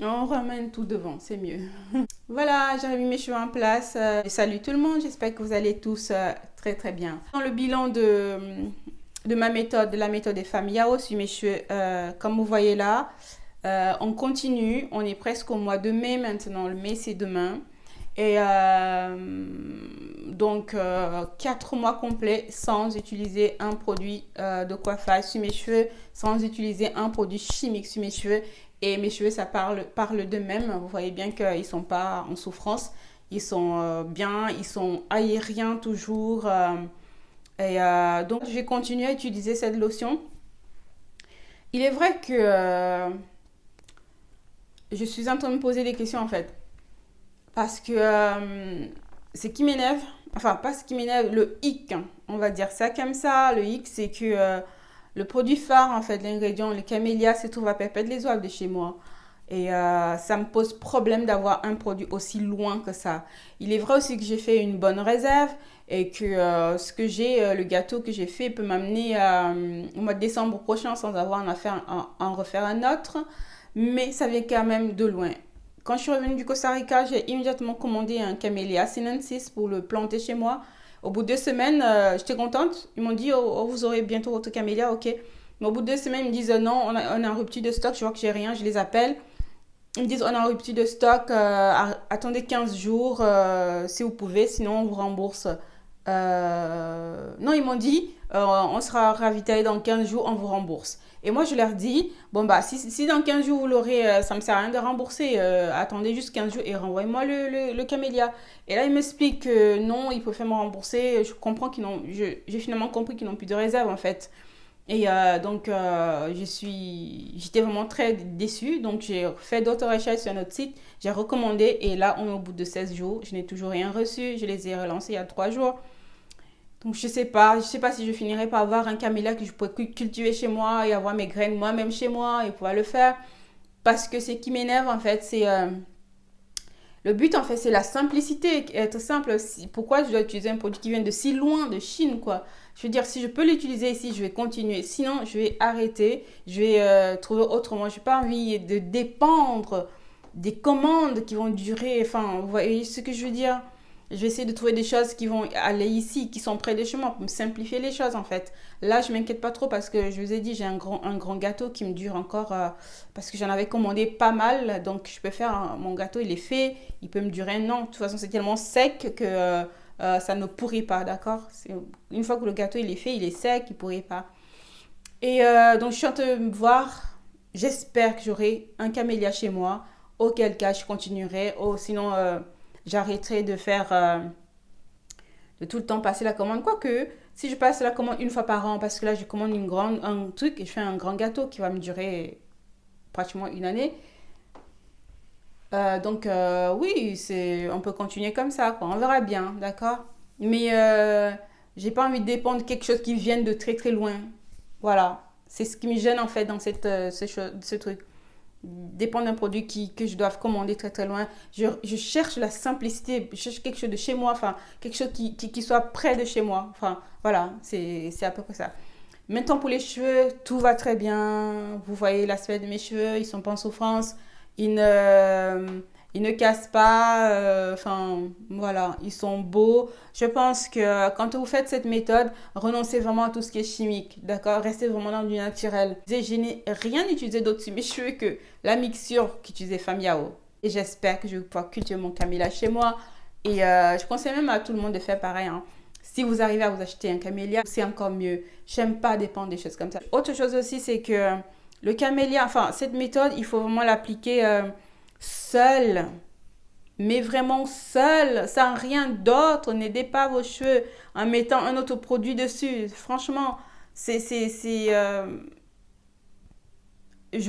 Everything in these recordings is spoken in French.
On ramène tout devant, c'est mieux. Voilà, j'ai remis mes cheveux en place. Salut tout le monde, j'espère que vous allez tous très très bien. Dans le bilan de ma méthode, de la méthode des femmes Yao sur mes cheveux, comme vous voyez là, on continue. On est presque au mois de mai maintenant. Le mai, c'est demain. Et donc, 4 mois complets sans utiliser un produit de coiffage sur mes cheveux, sans utiliser un produit chimique sur mes cheveux. Et mes cheveux, ça parle d'eux-mêmes. Vous voyez bien qu'ils ne sont pas en souffrance. Ils sont bien, ils sont aériens toujours. Donc, je vais continuer à utiliser cette lotion. Il est vrai que je suis en train de me poser des questions en fait. Parce que ce qui m'énerve, enfin pas ce qui m'énerve, le hic, hein, on va dire ça comme ça. Le hic, c'est que le produit phare, en fait, l'ingrédient, le camélia, se trouve à Perpète les Oives de chez moi. Et ça me pose problème d'avoir un produit aussi loin que ça. Il est vrai aussi que j'ai fait une bonne réserve et que ce que j'ai, le gâteau que j'ai fait peut m'amener au mois de décembre prochain sans avoir en refaire un autre. Mais ça vient quand même de loin. Quand je suis revenue du Costa Rica, j'ai immédiatement commandé un camélia sinensis pour le planter chez moi. Au bout de 2 semaines, j'étais contente. Ils m'ont dit, oh, vous aurez bientôt votre camélia, ok. Mais au bout de 2 semaines, ils me disent, non, on a en rupture de stock. Je vois que j'ai rien, je les appelle. Ils me disent, on a en rupture de stock, attendez 15 jours si vous pouvez, sinon on vous rembourse. Non, ils m'ont dit, on sera ravitaillé dans 15 jours, on vous rembourse. Et moi, je leur dis, bon, bah, si dans 15 jours vous l'aurez, ça me sert à rien de rembourser. Attendez juste 15 jours et renvoyez-moi le camélia. Et là, ils m'expliquent que non, ils préfèrent me rembourser. Je comprends j'ai finalement compris qu'ils n'ont plus de réserve, en fait. Et donc, j'étais vraiment très déçue. Donc, j'ai fait d'autres recherches sur notre site. J'ai recommandé. Et là, on est au bout de 16 jours. Je n'ai toujours rien reçu. Je les ai relancés il y a 3 jours. Donc, je sais pas si je finirai par avoir un camélia que je pourrais cultiver chez moi et avoir mes graines moi-même chez moi et pouvoir le faire. Parce que ce qui m'énerve, en fait, c'est le but, en fait, c'est la simplicité, être simple. Pourquoi je dois utiliser un produit qui vient de si loin, de Chine, quoi? Je veux dire, si je peux l'utiliser ici, je vais continuer. Sinon, je vais arrêter. Je vais trouver autrement. Je n'ai pas envie de dépendre des commandes qui vont durer. Enfin, vous voyez ce que je veux dire? Je vais essayer de trouver des choses qui vont aller ici, qui sont près de chez moi, pour me simplifier les choses, en fait. Là, je m'inquiète pas trop parce que je vous ai dit, j'ai un grand gâteau qui me dure encore parce que j'en avais commandé pas mal. Donc, je peux faire mon gâteau, il est fait, il peut me durer un an. De toute façon, c'est tellement sec que ça ne pourrit pas, d'accord? Une fois que le gâteau il est fait, il est sec, il ne pourrit pas. Et donc, je suis en train de voir, j'espère que j'aurai un camélia chez moi, auquel cas je continuerai. Oh, sinon, j'arrêterai de faire de tout le temps passer la commande. Quoique, si je passe la commande une fois par an, parce que là, je commande un truc et je fais un grand gâteau qui va me durer pratiquement une année. Oui, on peut continuer comme ça, quoi. On verra bien, d'accord? Mais j'ai pas envie de dépendre de quelque chose qui vienne de très très loin. Voilà, c'est ce qui me gêne en fait dans ce truc. Dépendre d'un produit que je dois commander très très loin. Je cherche la simplicité, je cherche quelque chose de chez moi, enfin quelque chose qui soit près de chez moi. Enfin voilà, c'est à peu près ça. Maintenant pour les cheveux, tout va très bien. Vous voyez l'aspect de mes cheveux, ils sont pas en souffrance. Ils ne, ils ne cassent pas. Enfin, voilà, ils sont beaux. Je pense que quand vous faites cette méthode, renoncez vraiment à tout ce qui est chimique. D'accord? Restez vraiment dans du naturel. Je n'ai rien utilisé d'autre sur mes cheveux que la mixture qu'utilisait Femme Yao. Et j'espère que je vais pouvoir cultiver mon camélia chez moi. Et je conseille même à tout le monde de faire pareil, hein. Si vous arrivez à vous acheter un camélia, c'est encore mieux. J'aime pas dépendre des choses comme ça. Autre chose aussi, c'est que le camélia, enfin, cette méthode, il faut vraiment l'appliquer seul. Mais vraiment seul, sans rien d'autre. N'aidez pas vos cheveux en mettant un autre produit dessus. Franchement, je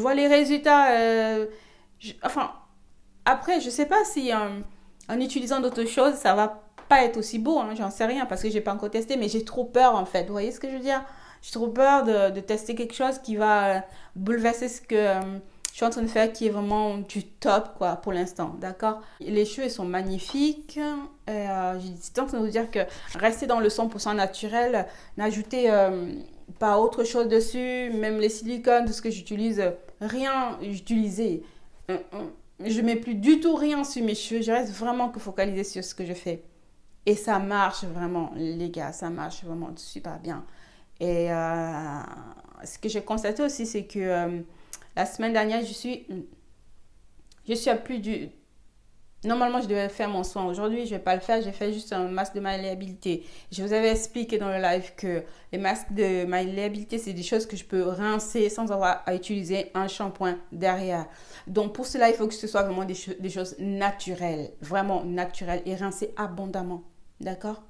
vois les résultats. Enfin, après, je sais pas si en utilisant d'autres choses, ça va pas être aussi beau, hein, j'en sais rien parce que j'ai pas encore testé, mais j'ai trop peur en fait. Vous voyez ce que je veux dire? J'ai trop peur de tester quelque chose qui va bouleverser ce que je suis en train de faire, qui est vraiment du top quoi pour l'instant, d'accord? Les cheveux ils sont magnifiques. J'étais en train de vous dire que rester dans le 100% naturel, n'ajoutez pas autre chose dessus, même les silicones, tout ce que j'utilise, rien j'utilisais. Je mets plus du tout rien sur mes cheveux. Je reste vraiment que focalisée sur ce que je fais. Et ça marche vraiment, les gars. Ça marche vraiment super bien. Et ce que j'ai constaté aussi, c'est que la semaine dernière, je suis à plus du... Normalement, je devais faire mon soin aujourd'hui. Je ne vais pas le faire. J'ai fait juste un masque de malléabilité. Je vous avais expliqué dans le live que les masques de malléabilité, c'est des choses que je peux rincer sans avoir à utiliser un shampoing derrière. Donc, pour cela, il faut que ce soit vraiment des choses naturelles. Vraiment naturelles et rincées abondamment. D'accord?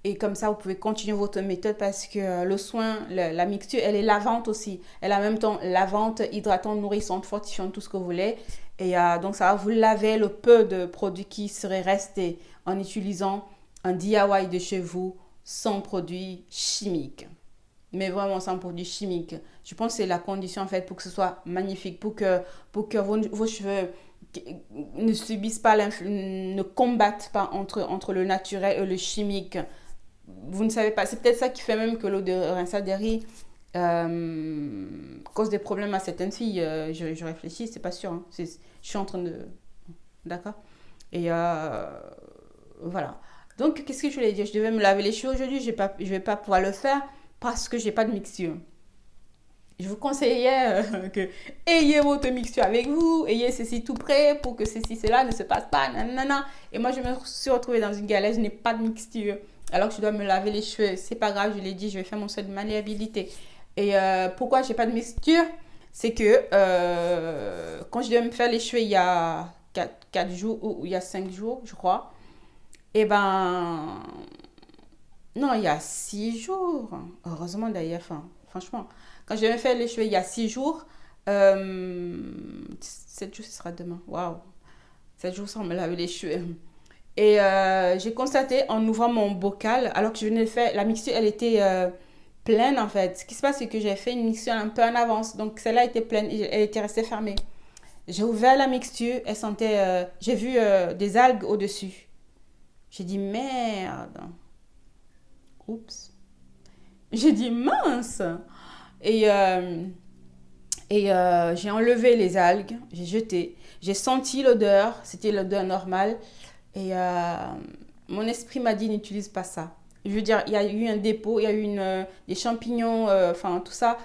Et comme ça, vous pouvez continuer votre méthode parce que le soin, la mixture, elle est lavante aussi. Elle a en même temps lavante, hydratante, nourrissante, fortifiante, tout ce que vous voulez. Et donc, ça va vous laver le peu de produits qui seraient restés en utilisant un DIY de chez vous sans produits chimiques. Mais vraiment sans produits chimiques. Je pense que c'est la condition en fait pour que ce soit magnifique, pour que vos cheveux ne subissent pas, ne combattent pas entre le naturel et le chimique. Vous ne savez pas. C'est peut-être ça qui fait même que l'eau de rinçade des riz cause des problèmes à certaines filles. Je réfléchis, c'est pas sûr. Hein. Je suis en train de... D'accord. Et voilà. Donc, qu'est-ce que je voulais dire? Je devais me laver les cheveux aujourd'hui. Je vais pas pouvoir le faire parce que j'ai pas de mixture. Je vous conseillais que ayez votre mixture avec vous, ayez ceci tout prêt pour que ceci, cela ne se passe pas. Nanana. Et moi, je me suis retrouvée dans une galère, je n'ai pas de mixture. Alors que je dois me laver les cheveux. C'est pas grave, je l'ai dit, je vais faire mon soin de malléabilité. Et pourquoi j'ai pas de mixture? C'est que quand je dois me faire les cheveux il y a 4 jours ou il y a 5 jours, je crois. Et ben, non, il y a 6 jours. Heureusement d'ailleurs, enfin, franchement. Quand je vais me faire les cheveux il y a 6 jours, 7 jours, ce sera demain. Waouh! 7 jours sans me laver les cheveux. Et j'ai constaté en ouvrant mon bocal, alors que je venais de faire, la mixture, elle était pleine en fait. Ce qui se passe, c'est que j'ai fait une mixture un peu en avance. Donc celle-là était pleine, elle était restée fermée. J'ai ouvert la mixture, elle sentait, j'ai vu des algues au-dessus. J'ai dit merde. Oups. J'ai dit mince. Et, j'ai enlevé les algues, j'ai jeté. J'ai senti l'odeur, c'était l'odeur normale. Et mon esprit m'a dit n'utilise pas ça. Je veux dire, il y a eu un dépôt, il y a eu des champignons, enfin tout ça.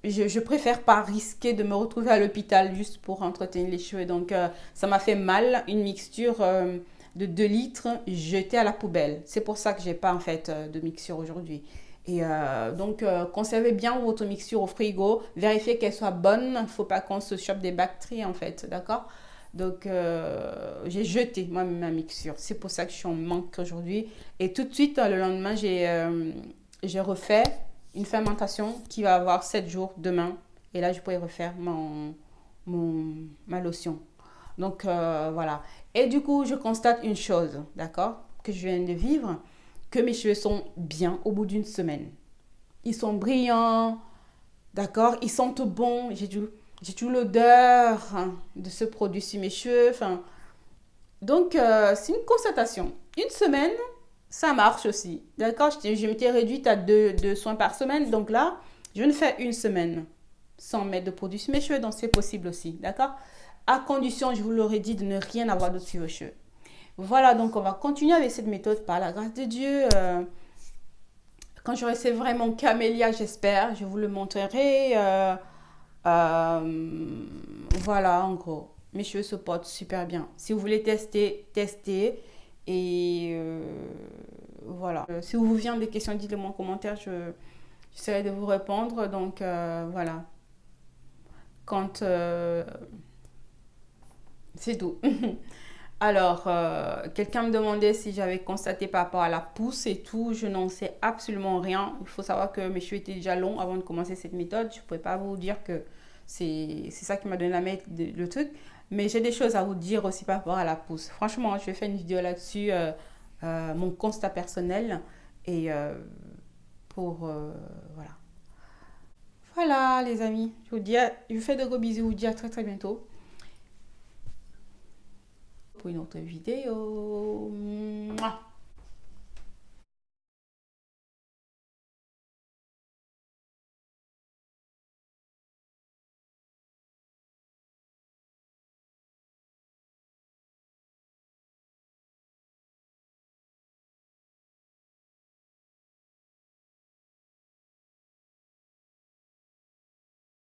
Je préfère pas risquer de me retrouver à l'hôpital juste pour entretenir les cheveux. Donc ça m'a fait mal, une mixture de 2 litres jetée à la poubelle. C'est pour ça que j'ai pas en fait de mixture aujourd'hui. Et donc, conservez bien votre mixture au frigo. Vérifiez qu'elle soit bonne. Il ne faut pas qu'on se chope des bactéries, en fait. D'accord? Donc, j'ai jeté, moi, ma mixture. C'est pour ça que je suis en manque aujourd'hui. Et tout de suite, le lendemain, j'ai refait une fermentation qui va avoir 7 jours demain. Et là, je pourrai refaire ma lotion. Donc, voilà. Et du coup, je constate une chose, d'accord? Que je viens de vivre. Que mes cheveux sont bien au bout d'une semaine. Ils sont brillants, d'accord? Ils sentent bon. J'ai tout l'odeur de ce produit sur mes cheveux. Enfin, donc, c'est une constatation. Une semaine, ça marche aussi. D'accord? Je m'étais réduite à 2 soins par semaine. Donc là, je ne fais une semaine sans mettre de produit sur mes cheveux. Donc, c'est possible aussi. D'accord? À condition, je vous l'aurais dit, de ne rien avoir d'autre sur vos cheveux. Voilà, donc on va continuer avec cette méthode par la grâce de Dieu. Quand j'aurai sévré mon camélia, j'espère, je vous le montrerai. Voilà, en gros, mes cheveux se portent super bien. Si vous voulez tester, testez. Et voilà. Si vous avez des questions, dites-le moi en commentaire, j'essaierai de vous répondre. Donc voilà. Quand c'est tout. Alors, quelqu'un me demandait si j'avais constaté par rapport à la pousse et tout. Je n'en sais absolument rien. Il faut savoir que mes cheveux étaient déjà longs avant de commencer cette méthode. Je ne pourrais pas vous dire que c'est ça qui m'a donné le truc. Mais j'ai des choses à vous dire aussi par rapport à la pousse. Franchement, je vais faire une vidéo là-dessus, mon constat personnel. Et voilà. Voilà, les amis. Je vous fais de gros bisous. Je vous dis à très très bientôt pour une autre vidéo.